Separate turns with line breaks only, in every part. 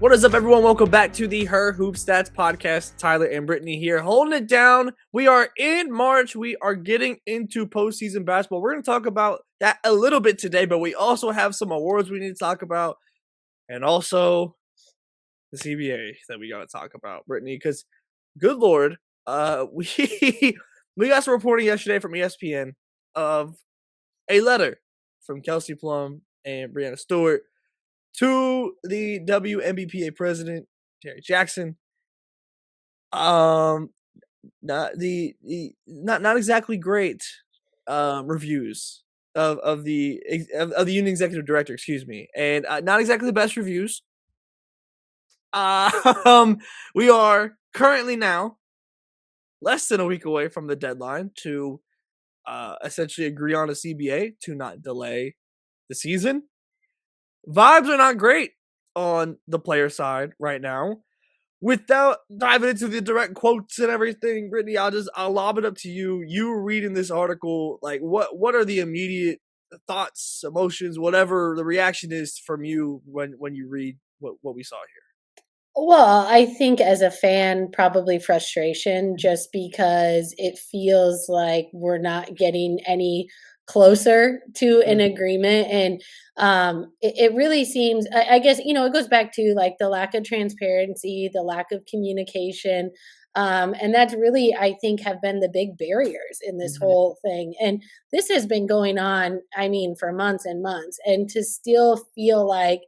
What is up, everyone? Welcome back to the Her Hoop Stats podcast. Tyler and Brittany here, holding it down. We are in March. We are getting into postseason basketball. We're going to talk about that a little bit today, but we also have some awards we need to talk about, and also the CBA that we got to talk about, Brittany. Because, good Lord, we got some reporting yesterday from ESPN of a letter from Kelsey Plum and Brianna Stewart to the WNBPA president, Terry Jackson. Not exactly great reviews of the union executive director, excuse me, and not exactly the best reviews. We are currently now less than a week away from the deadline to essentially agree on a CBA to not delay the season. Vibes are not great on the player side right now. Without diving into the direct quotes and everything, Brittany, I'll lob it up to you. You were reading this article, like what are the immediate thoughts, emotions, whatever the reaction is from you when you read what we saw here?
Well, I think as a fan, probably frustration, just because it feels like we're not getting any closer to an agreement. And it really seems, I guess, it goes back to like the lack of transparency, the lack of communication. And that's really, I think, have been the big barriers in this whole thing. And this has been going on, for months and months. And to still feel like,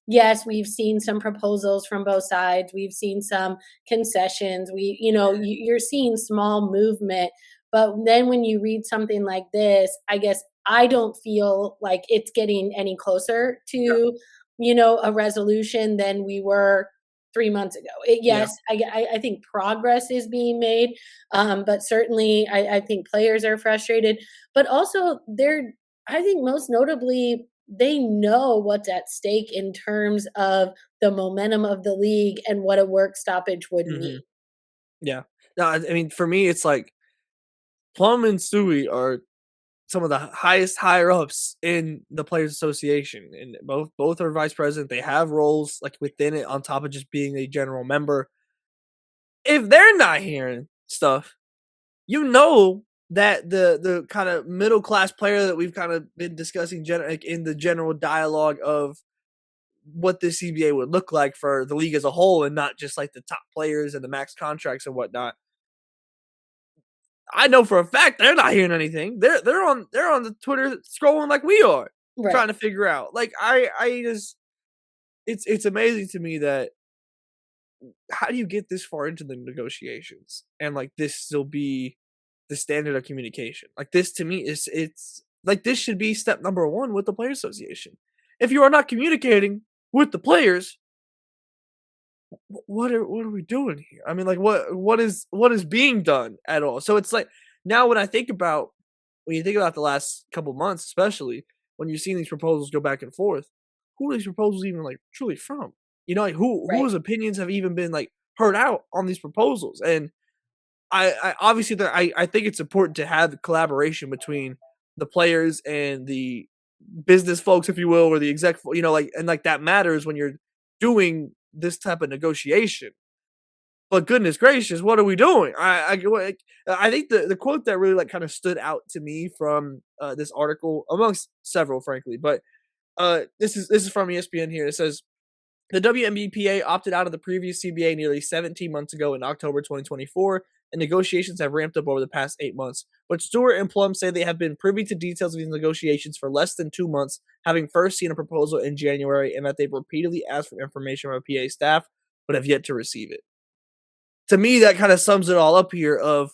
yes, we've seen some proposals from both sides. We've seen some concessions. You're seeing small movement. But then when you read something like this, I guess I don't feel like it's getting any closer to, a resolution than we were 3 months ago. I think progress is being made. But certainly I think players are frustrated. But also I think most notably, they know what's at stake in terms of the momentum of the league and what a work stoppage would mean.
Yeah. No, for me, it's like Plum and Stewie are some of the highest higher ups in the Players Association, and both are vice president. They have roles like within it on top of just being a general member. If they're not hearing stuff, that the kind of middle class player that we've kind of been discussing in the general dialogue of what this CBA would look like for the league as a whole, and not just like the top players and the max contracts and whatnot. I know for a fact they're not hearing anything. They're on the Twitter scrolling like we are, trying to figure out. Like I just, it's amazing to me that how do you get this far into the negotiations and like this still be the standard of communication? Like this to me it's like this should be step number one with the Players Association. If you are not communicating with the players, what are we doing here? I mean, like what is being done at all? So it's like now when you think about the last couple months, especially when you've seen these proposals go back and forth, who are these proposals even like truly from? Like whose opinions have even been like heard out on these proposals? And I obviously I think it's important to have the collaboration between the players and the business folks, if you will, or the exec, and that matters when you're doing this type of negotiation. But goodness gracious, what are we doing? I think the quote that really like kind of stood out to me from this article, amongst several, frankly, but this is from ESPN here. It says the WNBPA opted out of the previous CBA nearly 17 months ago in October 2024, and negotiations have ramped up over the past 8 months. But Stewart and Plum say they have been privy to details of these negotiations for less than 2 months, having first seen a proposal in January, and that they've repeatedly asked for information from PA staff, but have yet to receive it. To me, that kind of sums it all up here of,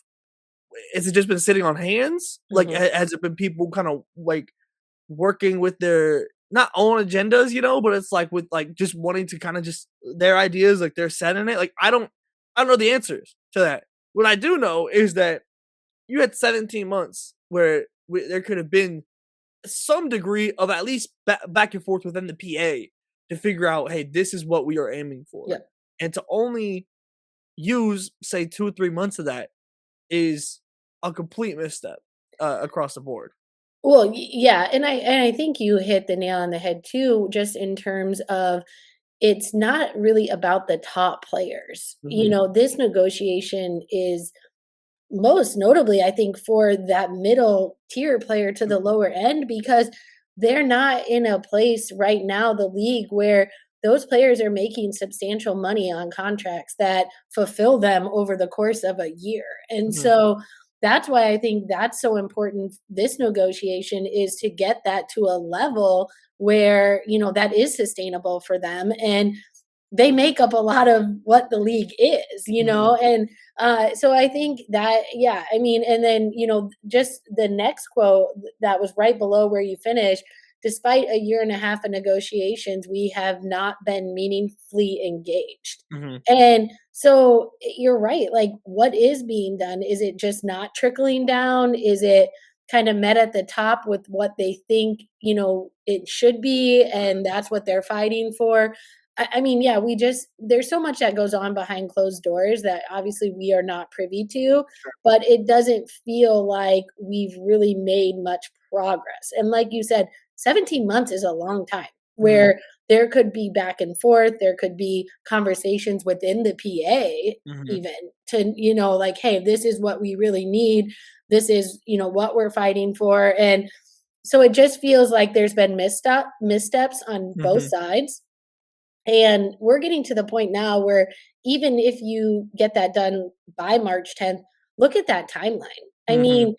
has it just been sitting on hands? Like, has it been people kind of like working with their not own agendas, but it's like with like just wanting to kind of just their ideas, like they're setting it. Like I don't know the answers to that. What I do know is that you had 17 months where there could have been some degree of at least back and forth within the PA to figure out, hey, this is what we are aiming for.
Yeah.
And to only use, say, 2 or 3 months of that is a complete misstep across the board.
Well, yeah, and I think you hit the nail on the head too, just in terms of it's not really about the top players. You
Mhm.
know, this negotiation is most notably, I think, for that middle tier player to the lower end because they're not in a place right now, the league, where those players are making substantial money on contracts that fulfill them over the course of a year. And
Mhm.
so that's why I think that's so important. This negotiation is to get that to a level where, you know, that is sustainable for them. And they make up a lot of what the league is, you
Mhm.
know, and so I think that, yeah, I mean, and then, you know, just the next quote that was right below where you finished, despite a year and a half of negotiations, we have not been meaningfully engaged.
Mhm.
And so you're right. Like, what is being done? Is it just not trickling down? Is it kind of met at the top with what they think, you know, it should be? And that's what they're fighting for. I mean, yeah, we just there's so much that goes on behind closed doors that obviously we are not privy to, but it doesn't feel like we've really made much progress. And like you said, 17 months is a long time
Mhm.
where there could be back and forth, there could be conversations within the PA
Mhm.
even to, you know, like, hey, this is what we really need. This is, you know, what we're fighting for. And so it just feels like there's been missteps on both
Mhm.
sides, and we're getting to the point now where even if you get that done by March 10th, look at that timeline. I
Mhm.
mean,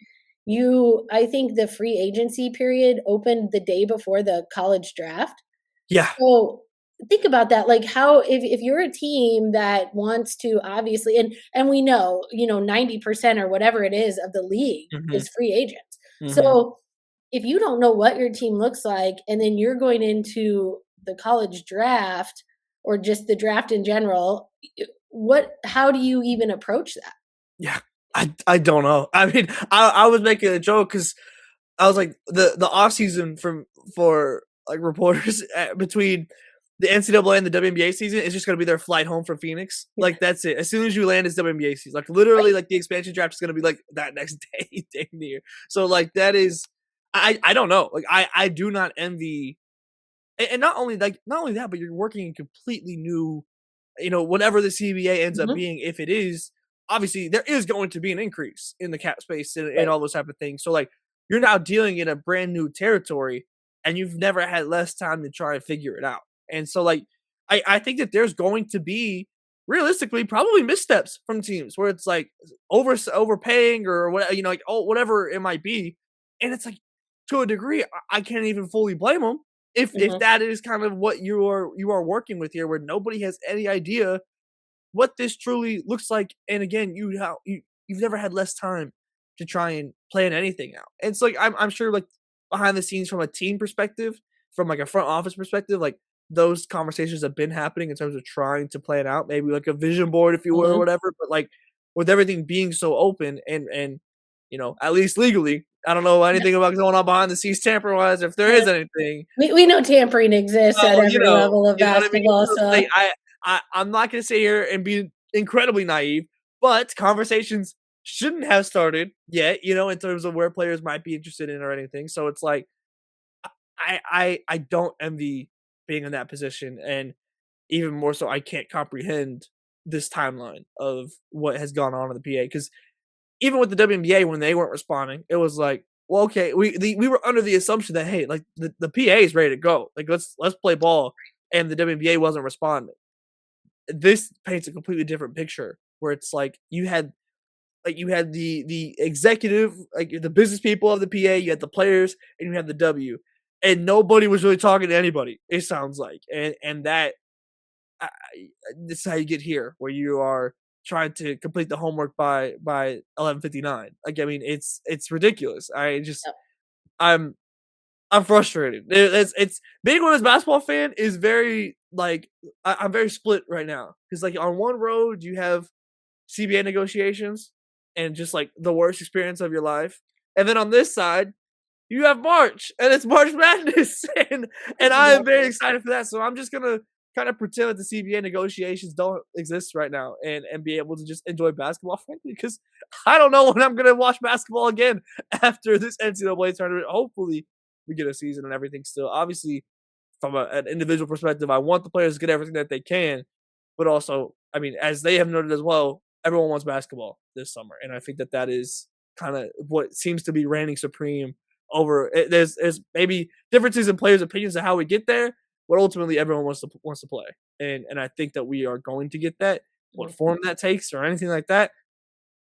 I think the free agency period opened the day before the college draft.
Yeah.
So think about that. Like how if you're a team that wants to obviously and we know, you know, 90% or whatever it is of the league
Mhm.
is free agents.
Mhm.
So if you don't know what your team looks like and then you're going into the college draft or just the draft in general, what how do you even approach that?
Yeah. I don't know. I mean, I was making a joke because I was like the off season for like reporters between the NCAA and the WNBA season is just gonna be their flight home from Phoenix.
Yeah,
Like that's it. As soon as you land, it's WNBA season. Like literally,
right.
like the expansion draft is gonna be like that next day, day near. So like that is, I don't know. Like I do not envy, and not only that, but you're working in completely new, whatever the CBA ends up
Mhm.
being, if it is, obviously there is going to be an increase in the cap space and
Right.
all those type of things. So like you're now dealing in a brand new territory and you've never had less time to try and figure it out. And so like I think that there's going to be realistically probably missteps from teams where it's like overpaying or what, like whatever it might be. And it's like to a degree I can't even fully blame them if
Mhm.
that is kind of what you are working with here, where nobody has any idea what this truly looks like. And again, you've never had less time to try and plan anything out. And it's like I'm sure like behind the scenes from a team perspective, from like a front office perspective, like those conversations have been happening in terms of trying to plan out maybe like a vision board, if you will, or
Mhm.
whatever. But like with everything being so open and at least legally, I don't know
Yeah.
anything about going on behind the scenes tamper wise, if there is anything.
We know tampering exists at
Well,
every level of
you know what I mean?
basketball,
So it's
so
like I'm not gonna sit here and be incredibly naive, but conversations shouldn't have started yet, in terms of where players might be interested in or anything. So it's like I don't envy being in that position, and even more so, I can't comprehend this timeline of what has gone on in the PA. Because even with the WNBA, when they weren't responding, it was like, well, okay, we were under the assumption that hey, like the PA is ready to go, like let's play ball, and the WNBA wasn't responding. This paints a completely different picture, where it's like you had the executive, like the business people of the PA, you had the players, and you had the W, and nobody was really talking to anybody. It sounds like, and that this is how you get here, where you are trying to complete the homework by 11:59. Like, I mean, it's ridiculous. I'm I'm frustrated. It's being a women's basketball fan is very like I'm very split right now because like on one road you have CBA negotiations and just like the worst experience of your life, and then on this side you have March, and it's March Madness, and I am very
exactly.
excited for that. So I'm just gonna kind of pretend that the CBA negotiations don't exist right now, and be able to just enjoy basketball, frankly, because I don't know when I'm gonna watch basketball again after this NCAA tournament. Hopefully, we get a season and everything. Still, obviously, from an individual perspective, I want the players to get everything that they can, but also, I mean, as they have noted as well, everyone wants basketball this summer, and I think that that is kind of what seems to be reigning supreme over. There's maybe differences in players' opinions of how we get there, but ultimately everyone wants to play, and I think that we are going to get that. What
Mhm.
form that takes or anything like that,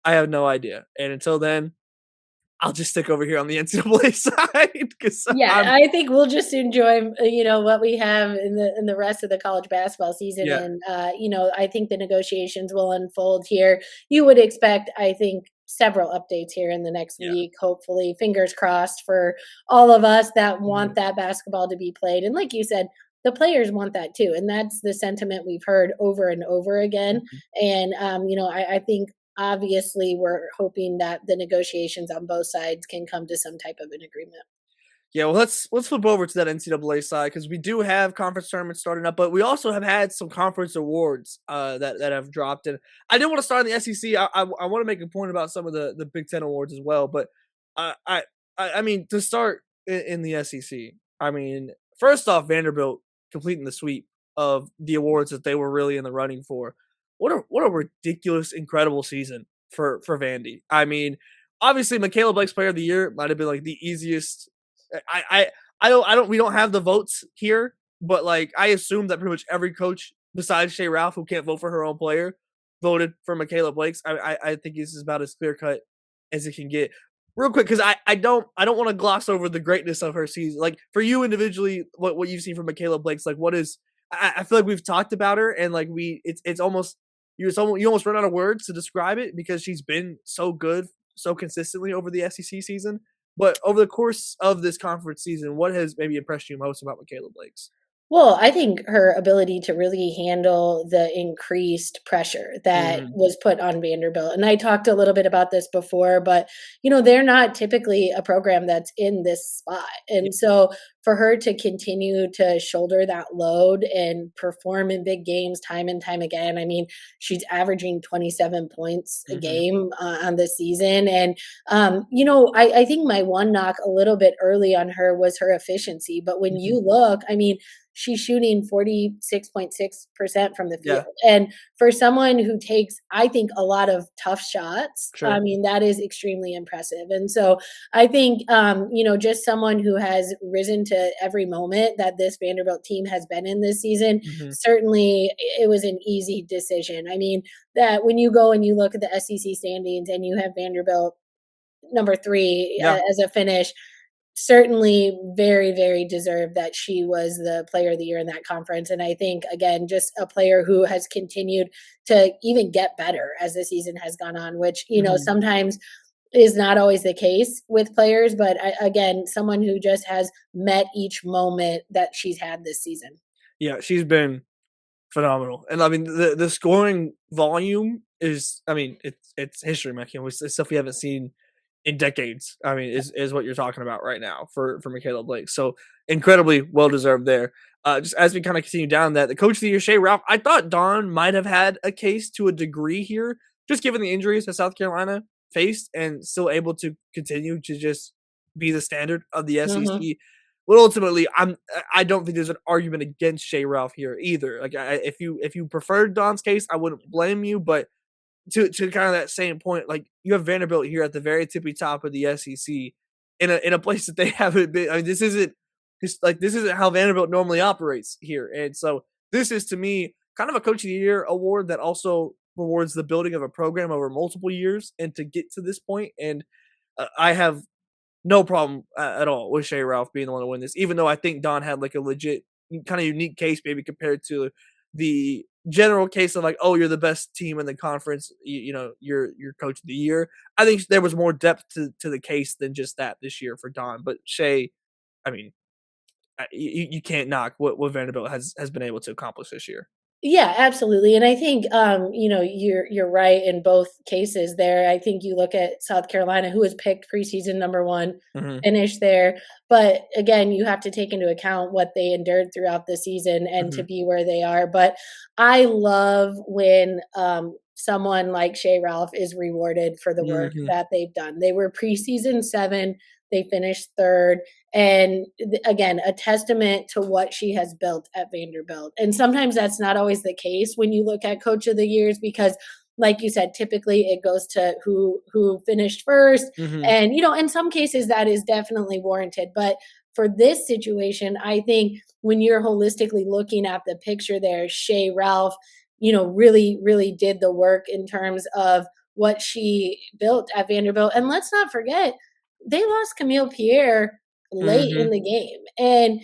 I have no idea. And until then, I'll just stick over here on the NCAA side because
Yeah,
I'm
I think we'll just enjoy, what we have in the rest of the college basketball season,
yeah,
and I think the negotiations will unfold here. You would expect, I think, several updates here in the next
yeah,
week. Hopefully, fingers crossed for all of us that
mhm,
want that basketball to be played. And like you said, the players want that too, and that's the sentiment we've heard over and over again.
mhm.
And I think obviously we're hoping that the negotiations on both sides can come to some type of an agreement.
Yeah, well, let's flip over to that NCAA side because we do have conference tournaments starting up, but we also have had some conference awards that have dropped. And I did want to start in the SEC. I want to make a point about some of the Big Ten awards as well, but I I I mean to start in the SEC. I mean, first off, Vanderbilt completing the sweep of the awards that they were really in the running for. What a ridiculous, incredible season for Vandy. I mean, obviously, Michaela Blake's Player of the Year might have been like the easiest. I I I don't we don't have the votes here, but like I assume that pretty much every coach besides Shay Ralph who can't vote for her own player voted for Michaela Blake's. I think this is about as clear cut as it can get. Real quick, because I don't want to gloss over the greatness of her season. Like for you individually, what you've seen from Michaela Blake's, like what is I feel like we've talked about her and like it's almost you almost run out of words to describe it because she's been so good so consistently over the SEC season. But over the course of this conference season, what has maybe impressed you most about Michaela Blake's?
Well, I think her ability to really handle the increased pressure that
Mhm.
was put on Vanderbilt. And I talked a little bit about this before, but they're not typically a program that's in this spot.
Yeah.
And so for her to continue to shoulder that load and perform in big games time and time again, I mean, she's averaging 27 points a
Mhm.
game on the season. And I think my one knock a little bit early on her was her efficiency. But when
Mhm.
you look, I mean, she's shooting 46.6% from the
Yeah.
field. And for someone who takes, I think, a lot of tough shots, I
Sure.
mean, that is extremely impressive. And so I think, just someone who has risen to every moment that this Vanderbilt team has been in this season,
Mhm.
certainly it was an easy decision. I mean, that when you go and you look at the SEC standings and you have Vanderbilt number three
Yeah.
as a finish, certainly very, very deserved that she was the player of the year in that conference. And I think, again, just a player who has continued to even get better as the season has gone on, which,
Mhm.
sometimes is not always the case with players. But again, someone who just has met each moment that she's had this season.
Yeah, she's been phenomenal. And I mean the scoring volume is I mean, it's history making. It's stuff we haven't seen in decades. I mean, is what you're talking about right now for Michaela Blake. So incredibly well deserved there. Just as we kind of continue down that, the coach of the year, Shay Ralph, I thought Dawn might have had a case to a degree here, just given the injuries that South Carolina faced and still able to continue to just be the standard of the
Mhm.
SEC. But ultimately, I don't think there's an argument against Shay Ralph here either. Like if you preferred Dawn's case, I wouldn't blame you, but to kind of that same point, like you have Vanderbilt here at the very tippy top of the SEC in a place that they haven't been. I mean, this isn't how Vanderbilt normally operates here, and so this is to me kind of a Coach of the Year award that also rewards the building of a program over multiple years and to get to this point. And I have no problem at all with Shay Ralph being the one to win this, even though I think Don had like a legit kind of unique case, maybe compared to the general case of like, oh, you're the best team in the conference, you're coach of the year. I think there was more depth to the case than just that this year for Don. But Shay, I mean, you can't knock what Vanderbilt has been able to accomplish this year.
Yeah, absolutely. And I think you're right in both cases there. I think you look at South Carolina, who was picked preseason number one,
Hmm.
finished there. But again, you have to take into account what they endured throughout the season and
Hmm.
to be where they are. But I love when someone like Shay Ralph is rewarded for the work
Hmm.
that they've done. They were preseason seven They finished third. And again, a testament to what she has built at Vanderbilt. And sometimes that's not always the case when you look at Coach of the Years, because like you said, typically it goes to who finished first.
Mhm.
And, in some cases that is definitely warranted. But for this situation, I think when you're holistically looking at the picture there, Shea Ralph, really, really did the work in terms of what she built at Vanderbilt. And let's not forget, they lost Camille Pierre late in
Mhm.
the game. And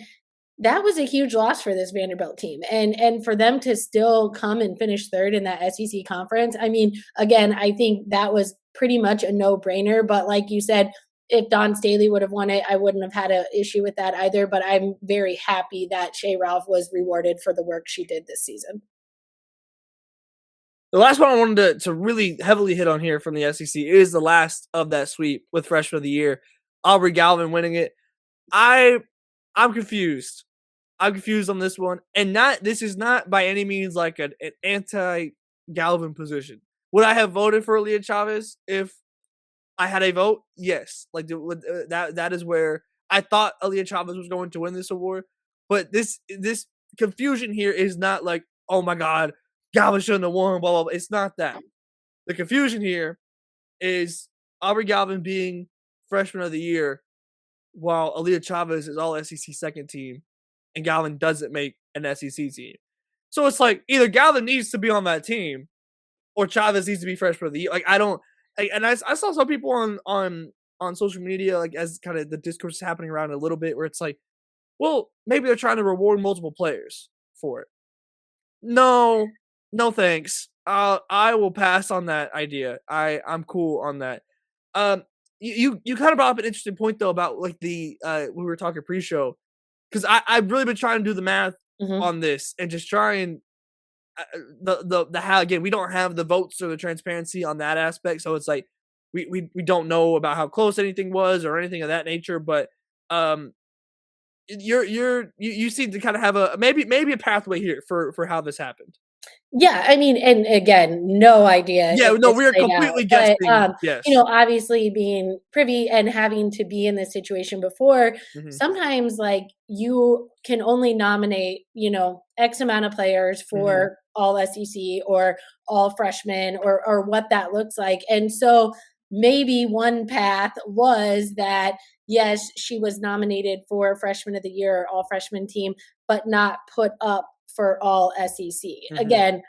that was a huge loss for this Vanderbilt team. And for them to still come and finish third in that SEC conference, I mean, again, I think that was pretty much a no-brainer. But like you said, if Dawn Staley would have won it, I wouldn't have had an issue with that either. But I'm very happy that Shea Ralph was rewarded for the work she did this season.
The last one I wanted to really heavily hit on here from the SEC is the last of that sweep with Freshman of the Year, Aubrey Galvin winning it. I'm confused. I'm confused on this one, and this is not by any means like an anti-Galvin position. Would I have voted for Aaliyah Chavez if I had a vote? Yes. Like that is where I thought Aaliyah Chavez was going to win this award. But this confusion here is not like, oh my God, Galvin shouldn't have won, blah, blah, blah. It's not that. The confusion here is Aubrey Galvin being Freshman of the Year while Aaliyah Chavez is all SEC second team and Galvin doesn't make an SEC team. So it's like either Galvin needs to be on that team or Chavez needs to be Freshman of the Year. Like I don't, and I saw some people on social media, like as kind of the discourse is happening around a little bit, where it's like, well, maybe they're trying to reward multiple players for it. No, no thanks. I will pass on that idea. I'm cool on that. You kind of brought up an interesting point though about like the we were talking pre-show, because I've really been trying to do the math
Mhm.
on this and just try and the how, again, we don't have the votes or the transparency on that aspect, so it's like we don't know about how close anything was or anything of that nature. But um, you seem to kind of have a maybe a pathway here for how this happened.
Yeah, I mean, and again, no idea
Yeah,
if
no,
this
we are
played out,
completely
but,
guessing. Yes.
obviously being privy and having to be in this situation before,
Hmm.
sometimes, like, you can only nominate, X amount of players
Hmm.
for all SEC or all freshmen or what that looks like, and so maybe one path was that, yes, she was nominated for Freshman of the Year or all freshman team, but not put up for all SEC.
Hmm.
Again,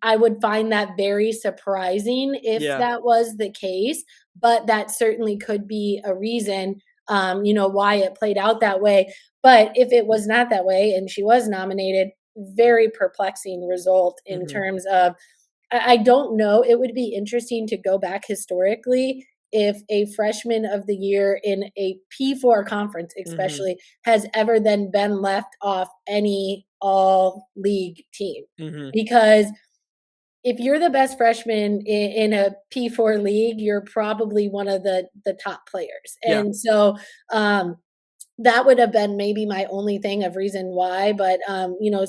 I would find that very surprising if
Yeah.
that was the case, but that certainly could be a reason, why it played out that way. But if it was not that way and she was nominated, very perplexing result in
Hmm.
terms of, I don't know. It would be interesting to go back historically if a freshman of the year in a P4 conference,
Hmm.
especially, has ever then been left off any all league team.
Hmm.
Because if you're the best freshman in a P4 league, you're probably one of the top players.
Yeah.
And so that would have been maybe my only thing of reason why, but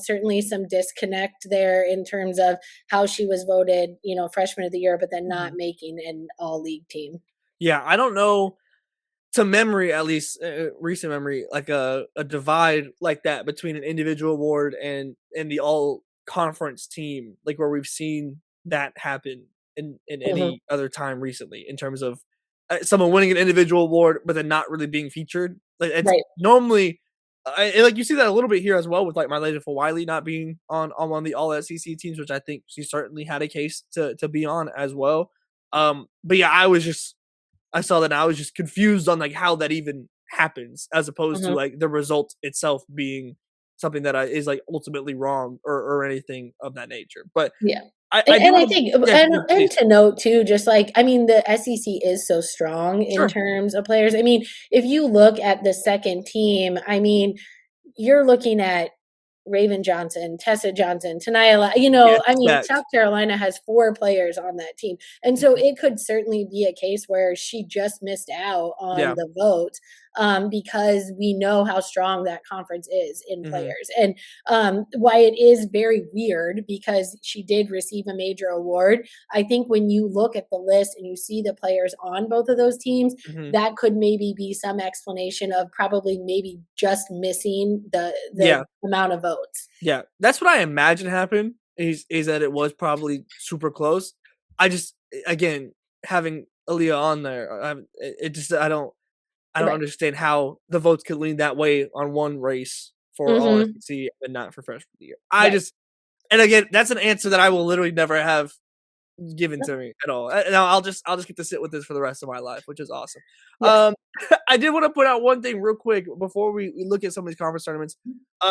certainly some disconnect there in terms of how she was voted, freshman of the year, but then not
Hmm.
making an all league team.
Yeah. I don't know, to memory, at least recent memory, like a divide like that between an individual award and the all conference team, like where we've seen that happen in
Mhm.
any other time recently, in terms of someone winning an individual award but then not really being featured. Like it's
Right.
normally, like you see that a little bit here as well with like my lady for Wiley not being on one of the all SEC teams, which I think she certainly had a case to be on as well. But yeah, I saw that and I was just confused on like how that even happens, as opposed to
Mhm.
like the result itself being something that is like ultimately wrong or anything of that nature. But
Yeah.
I do
And I
want
think
to, yeah,
and
please.
to note too, just like, I mean, the SEC is so strong in
Sure.
terms of players. I mean, if you look at the second team, I mean, you're looking at Raven Johnson, Tessa Johnson, Tanaya,
Yeah,
I mean,
facts.
South Carolina has 4 players on that team. And so
Mhm.
it could certainly be a case where she just missed out on
Yeah.
the vote, because we know how strong that conference is in
Mhm.
players. And why it is very weird because she did receive a major award. I think when you look at the list and you see the players on both of those teams,
Mhm.
that could maybe be some explanation of probably maybe just missing the
Yeah.
amount of votes.
Yeah. That's what I imagine happened is that it was probably super close. I just again, having Aaliyah on there, it just I don't
Right.
understand how the votes could lean that way on one race for all
Mhm.
SEC and not for freshman of the year.
Right.
And again, that's an answer that I will literally never have given
Yep.
to me at all. And I'll just get to sit with this for the rest of my life, which is awesome.
Yes.
I did want to put out one thing real quick before we look at some of these conference tournaments.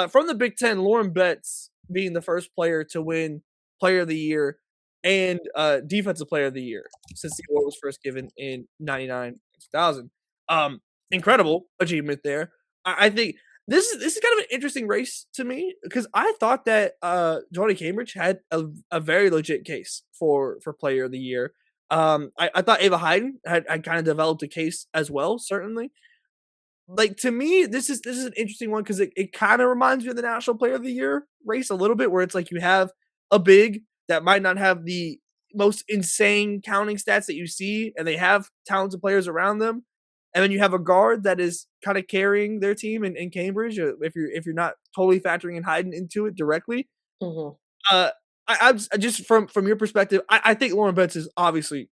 From the Big Ten, Lauren Betts being the first player to win Player of the Year and Defensive Player of the Year since the award was first given in '99 2000. Um, Incredible achievement there. I think this is kind of an interesting race to me because I thought that Johnny Cambridge had a very legit case for Player of the Year. I thought Ava Hayden had kind of developed a case as well, certainly. Like to me, this is an interesting one because it kind of reminds me of the National Player of the Year race a little bit, where it's like you have a big that might not have the most insane counting stats that you see, and they have talented players around them, and then you have a guard that is kind of carrying their team in Cambridge. If you're not totally factoring in Hayden into it directly,
Mhm.
uh, I just from your perspective, I think Lauren Betts is obviously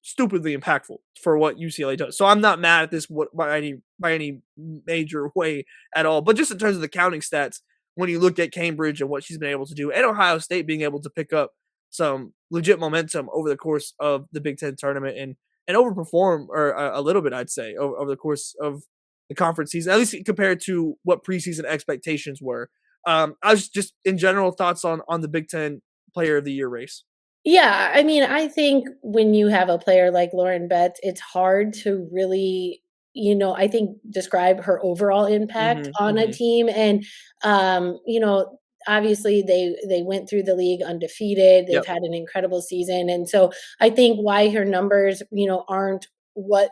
stupidly impactful for what UCLA does. So I'm not mad at this by any major way at all. But just in terms of the counting stats, when you look at Cambridge and what she's been able to do, and Ohio State being able to pick up some legit momentum over the course of the Big Ten tournament and overperform or a little bit, I'd say, over the course of the conference season, at least compared to what preseason expectations were. I was just in general thoughts on the Big Ten Player of the Year race.
Yeah, I mean, I think when you have a player like Lauren Betts, it's hard to really, I think describe her overall impact
Mhm,
on a
mhm.
team. And obviously they went through the league undefeated. They've
Yep.
had an incredible season. And so I think why her numbers, aren't what,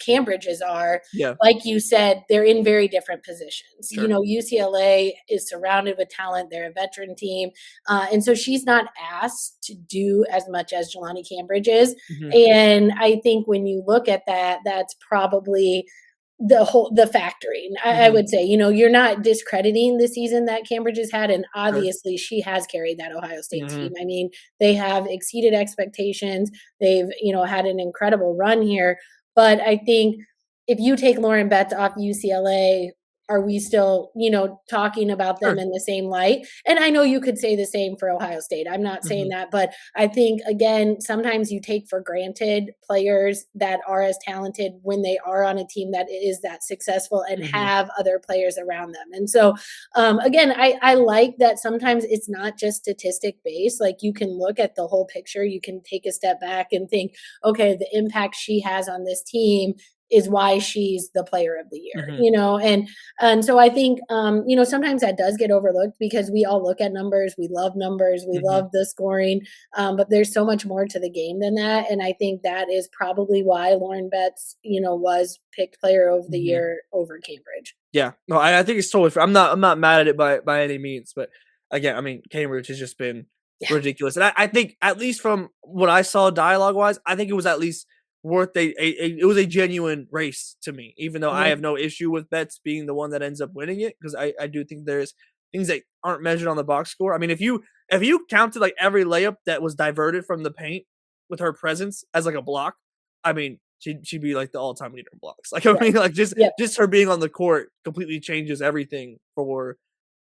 Cambridge's are,
Yeah,
like you said, they're in very different positions.
sure.
UCLA is surrounded with talent. They're a veteran team. And so she's not asked to do as much as Jelani Cambridge is.
Mhm,
And I think when you look at that, that's probably the factory. I
mhm.
would say, you're not discrediting the season that Cambridge has had, and
Sure.
obviously she has carried that Ohio State team.
Mhm,
I mean, they have exceeded expectations. They've, had an incredible run here. But I think if you take Lauren Betts off UCLA, are we still, talking about them
sure.
in the same light? And I know you could say the same for Ohio State. I'm not saying
Mhm,
that, but I think again, sometimes you take for granted players that are as talented when they are on a team that is that successful and
mhm,
have other players around them. And so, again, I like that sometimes it's not just statistic based. Like you can look at the whole picture. You can take a step back and think, okay, the impact she has on this team is why she's the player of the year,
mhm,
and so I think, sometimes that does get overlooked because we all look at numbers, we
mhm,
love the scoring, but there's so much more to the game than that. And I think that is probably why Lauren Betts, was picked player of the
mhm.
year over Cambridge.
Yeah. No, I think it's totally fair. I'm not mad at it by any means, but again, I mean, Cambridge has just been
Yeah.
ridiculous. And I think at least from what I saw dialogue wise, I think it was at least worth it was a genuine race to me, even though I
Mhm.
have no issue with Betts being the one that ends up winning it, because I do think there's things that aren't measured on the box score. I mean, if you counted like every layup that was diverted from the paint with her presence as like a block, I mean, she'd be like the all-time leader in blocks. Like, I
Right.
mean, like
Yep.
just her being on the court completely changes everything for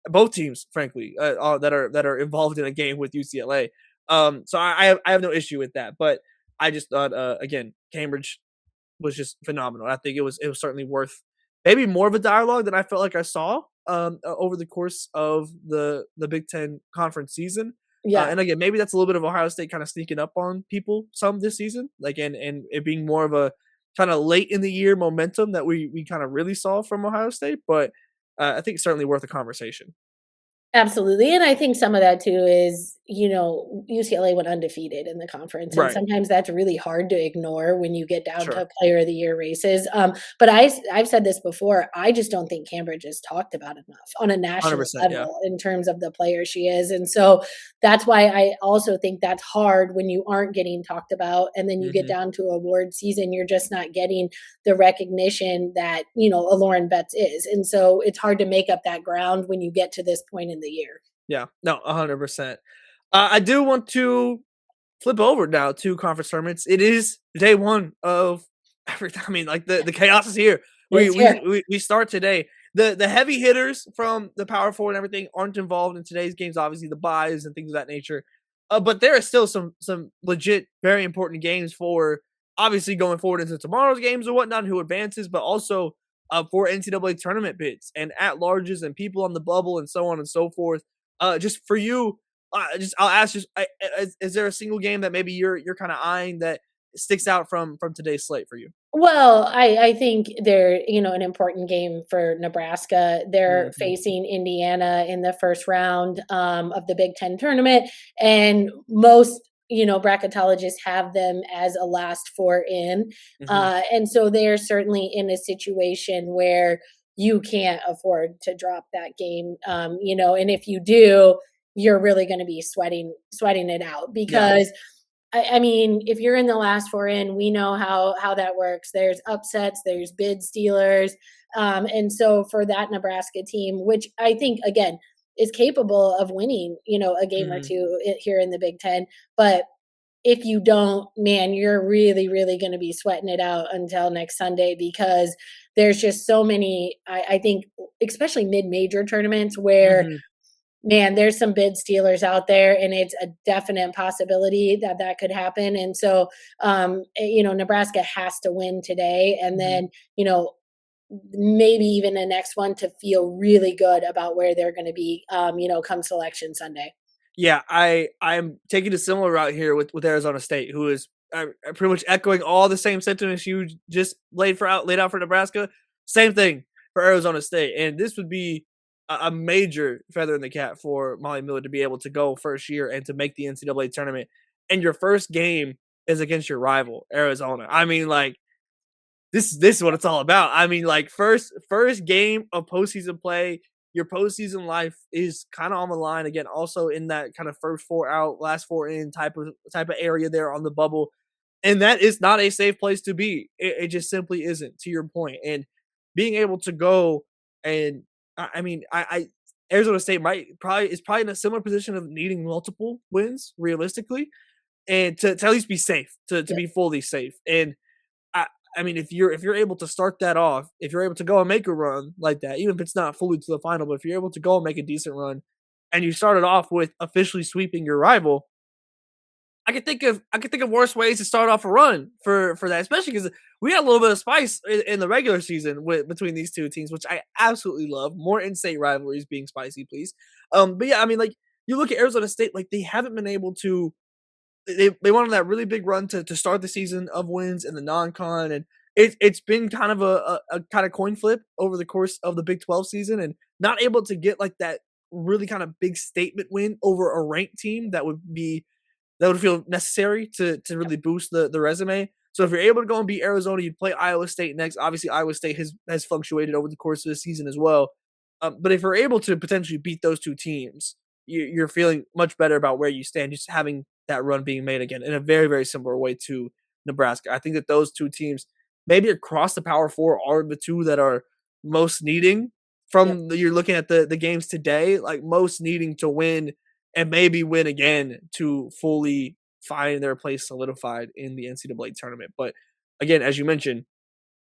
both teams, frankly, that are involved in a game with UCLA. So I have no issue with that, but I just thought again, Cambridge was just phenomenal. I think it was certainly worth maybe more of a dialogue than I felt like I saw over the course of the Big Ten conference season.
Yeah.
And again, maybe that's a little bit of Ohio State kind of sneaking up on people some this season, like and it being more of a kind of late in the year momentum that we kind of really saw from Ohio State. But I think it's certainly worth a conversation.
Absolutely, and I think some of that too is, UCLA went undefeated in the conference, and
Right.
sometimes that's really hard to ignore when you get down
Sure.
to player of the year races, but I've said this before, I just don't think Cambridge is talked about enough on a national
100%. Yeah.
level in terms of the player she is, and so that's why I also think that's hard when you aren't getting talked about, and then you get
Hmm.
down to award season, you're just not getting the recognition that, a Lauren Betts is, and so it's hard to make up that ground when you get to this point in the year.
Yeah. No, 100%. I do want to flip over now to conference tournaments. It is day one of everything. I mean, like the chaos is here. We
It's
we
here.
we, we start today. The heavy hitters from the power four and everything aren't involved in today's games. Obviously, the buys and things of that nature. But there are still some legit, very important games for obviously going forward into tomorrow's games or whatnot. Who advances, but also for NCAA tournament bids and at larges and people on the bubble and so on and so forth. Just for you, I'll ask you: is there a single game that maybe you're kind of eyeing that sticks out from today's slate for you?
Well, I think they're, an important game for Nebraska. They're
Hmm.
facing Indiana in the first round of the Big Ten tournament, and most bracketologists have them as a last four in,
Hmm.
and so they're certainly in a situation where you can't afford to drop that game, and if you do, you're really going to be sweating it out
Yeah.
because I mean, if you're in the last four in, we know how that works. There's upsets, there's bid stealers, and so for that Nebraska team, which I think again is capable of winning, a game or
Hmm.
two here in the Big Ten, but if you don't, man, you're really, really going to be sweating it out until next Sunday because there's just so many. I think, especially mid-major tournaments where
Hmm.
man, there's some bid stealers out there, and it's a definite possibility that that could happen. And so, Nebraska has to win today, and
Hmm.
then maybe even the next one to feel really good about where they're going to be, come selection Sunday.
Yeah, I'm taking a similar route here with Arizona State, who is pretty much echoing all the same sentiments you just laid out for Nebraska. Same thing for Arizona State, and this would be a major feather in the cap for Molly Miller to be able to go first year and to make the NCAA tournament. And your first game is against your rival, Arizona. I mean, like this is what it's all about. I mean, like first game of postseason play, your postseason life is kind of on the line again. Also in that kind of first four out, last four in type of area there on the bubble, and that is not a safe place to be. It just simply isn't. To your point, and being able to go and I mean, I Arizona State might probably is probably in a similar position of needing multiple wins realistically, and to at least be safe, to
Yep.
be fully safe, and I I mean, if you're able to start that off, if you're able to go and make a run like that, even if it's not fully to the final, but if you're able to go and make a decent run, and you started off with officially sweeping your rival, I could think of worse ways to start off a run for that, especially because we had a little bit of spice in the regular season with between these two teams, which I absolutely love. More in-state rivalries being spicy, please. But yeah, I mean, like you look at Arizona State, like they haven't been able to they went on that really big run to start the season of wins in the non-con, and it's been kind of a kind of coin flip over the course of the Big 12 season, and not able to get like that really kind of big statement win over a ranked team that would feel necessary to really boost the resume. So if you're able to go and beat Arizona, you'd play Iowa State next. Obviously, Iowa State has fluctuated over the course of the season as well. But if you're able to potentially beat those two teams, you're feeling much better about where you stand. Just having that run being made again in a very very similar way to Nebraska. I think that those two teams, maybe across the Power Four, are the two that are most needing.
Yep.
You're looking at the games today, like most needing to win and maybe win again to fully find their place solidified in the NCAA tournament. But again, as you mentioned,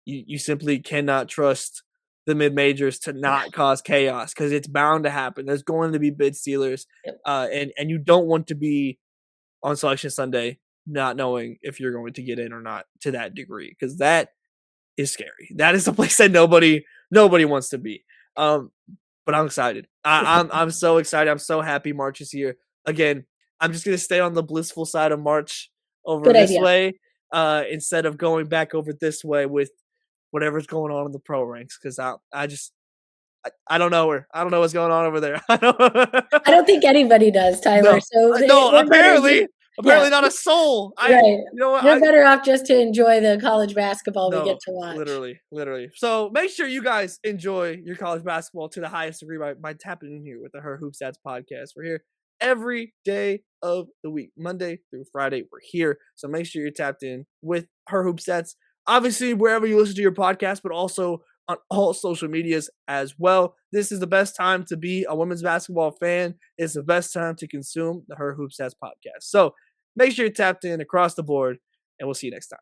you simply cannot trust the mid majors to
Yeah.
not cause chaos because it's bound to happen. There's going to be bid stealers,
Yep.
and you don't want to be on selection Sunday not knowing if you're going to get in or not to that degree because that is scary. That is a place that nobody wants to be. Um, but I'm excited. I'm so excited. I'm so happy March is here. Again, I'm just gonna stay on the blissful side of March over
Good
this
idea.
way, instead of going back over this way with whatever's going on in the pro ranks. Because I just I don't know her. I don't know what's going on over there.
I don't think anybody does, Tyler.
No,
So
no.
we're better just yeah,
Apparently not a soul.
right.
You know what?
We're better off just to enjoy the college basketball we get
No,
to watch.
literally. So make sure you guys enjoy your college basketball to the highest degree by tapping in here with the Her Hoop Stats podcast. We're here every day of the week, Monday through Friday. We're here, so make sure you're tapped in with Her Hoop Stats. Obviously, wherever you listen to your podcast, but also on all social medias as well. This is the best time to be a women's basketball fan. It's the best time to consume the Her Hoop Stats podcast. So make sure you're tapped in across the board, and we'll see you next time.